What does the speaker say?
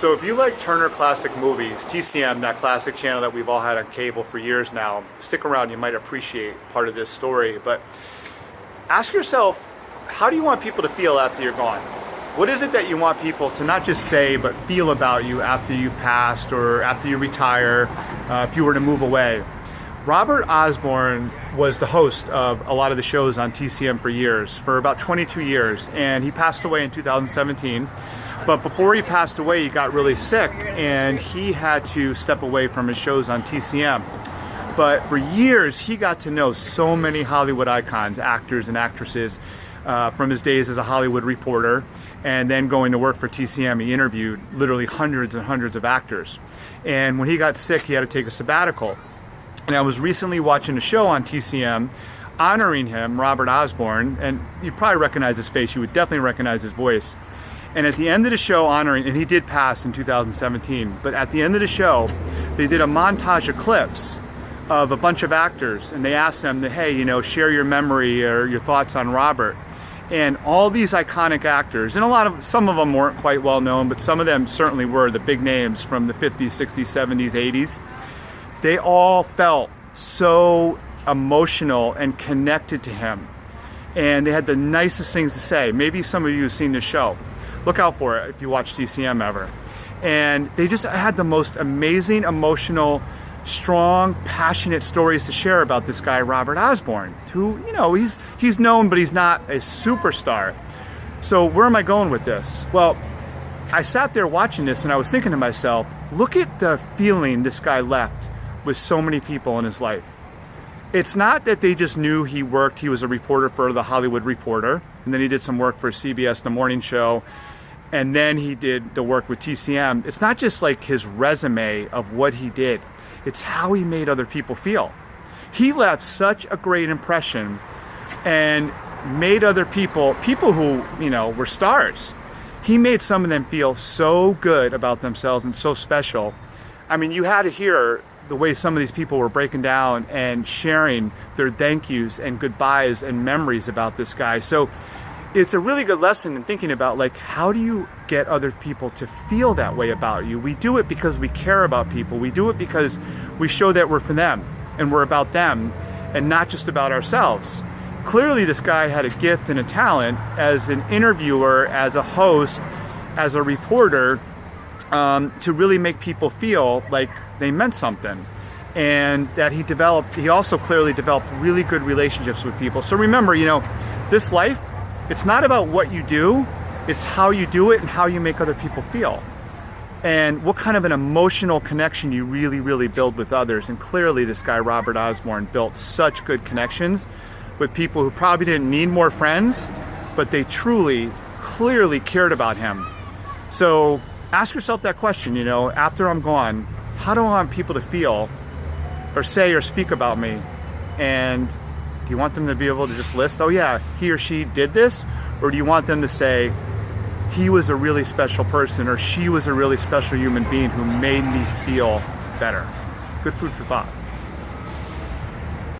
So if you like Turner Classic Movies, TCM, that classic channel that we've all had on cable for years now, stick around, you might appreciate part of this story. But ask yourself, how do you want people to feel after you're gone? What is it that you want people to not just say, but feel about you after you passed or after you retire, if you were to move away? Robert Osborne was the host of a lot of the shows on TCM for years, for about 22 years, and he passed away in 2017. But before he passed away, he got really sick, and he had to step away from his shows on TCM. But for years, he got to know so many Hollywood icons, actors and actresses, from his days as a Hollywood reporter, and then going to work for TCM. He interviewed literally hundreds and hundreds of actors. And when he got sick, he had to take a sabbatical. And I was recently watching a show on TCM honoring him, Robert Osborne, and you probably recognize his face, you would definitely recognize his voice. And at the end of the show honoring, and he did pass in 2017, but at the end of the show, they did a montage of clips of a bunch of actors, and they asked them, hey, share your memory or your thoughts on Robert. And all these iconic actors, and some of them weren't quite well known, but some of them certainly were the big names from the 50s, 60s, 70s, 80s. They all felt so emotional and connected to him. And they had the nicest things to say. Maybe some of you have seen the show. Look out for it if you watch TCM ever. And they just had the most amazing, emotional, strong, passionate stories to share about this guy, Robert Osborne, who, he's known, but he's not a superstar. So where am I going with this? Well, I sat there watching this and I was thinking to myself, look at the feeling this guy left with so many people in his life. It's not that they just knew he was a reporter for the Hollywood Reporter, and then he did some work for CBS The Morning Show, and then he did the work with TCM. It's not just like his resume of what he did. It's how he made other people feel. He left such a great impression and made other people who, were stars. He made some of them feel so good about themselves and so special. I mean, you had to hear the way some of these people were breaking down and sharing their thank yous and goodbyes and memories about this guy. So it's a really good lesson in thinking about, how do you get other people to feel that way about you? We do it because we care about people. We do it because we show that we're for them and we're about them and not just about ourselves. Clearly, this guy had a gift and a talent as an interviewer, as a host, as a reporter, to really make people feel like they meant something. And that he also clearly developed really good relationships with people. So remember, this life, it's not about what you do, it's how you do it and how you make other people feel. And what kind of an emotional connection you really, really build with others. And clearly this guy, Robert Osborne, built such good connections with people who probably didn't need more friends, but they truly, clearly cared about him. So ask yourself that question, after I'm gone, how do I want people to feel or say or speak about me? And do you want them to be able to just list, oh yeah, he or she did this? Or do you want them to say, he was a really special person, or she was a really special human being who made me feel better? Good food for thought.